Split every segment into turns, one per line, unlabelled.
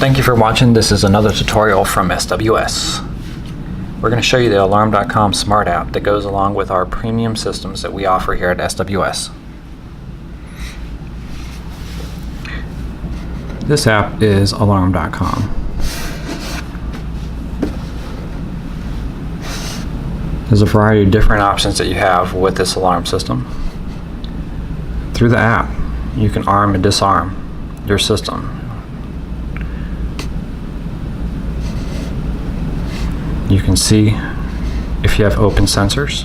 Thank you for watching. This is another tutorial from SWS. We're going to show you the Alarm.com Smart App that goes along with our premium systems that we offer here at SWS. This app is Alarm.com. There's a variety of different options that you have with this alarm system. Through the app, you can arm and disarm your system. You can see if you have open sensors.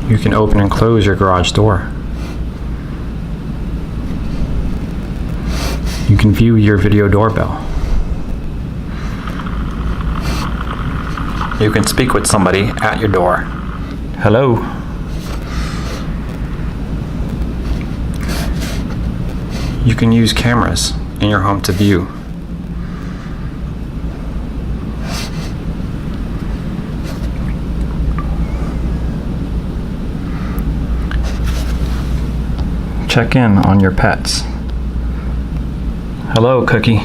You can open and close your garage door. You can view your video doorbell. You can speak with somebody at your door. Hello. You can use cameras in your home to view. Check in on your pets. Hello, Cookie.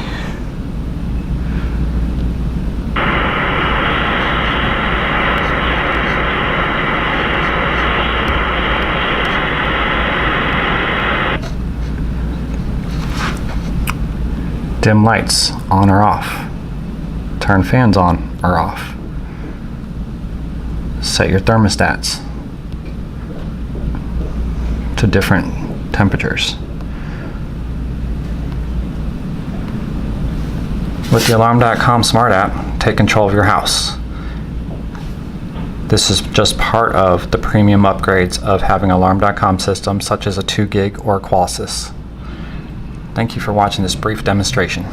Dim lights on or off. Turn fans on or off. Set your thermostats to different temperatures. With the Alarm.com Smart App, take control of your house. This is just part of the premium upgrades of having Alarm.com systems such as a 2 gig or Qualsys. Thank you for watching this brief demonstration.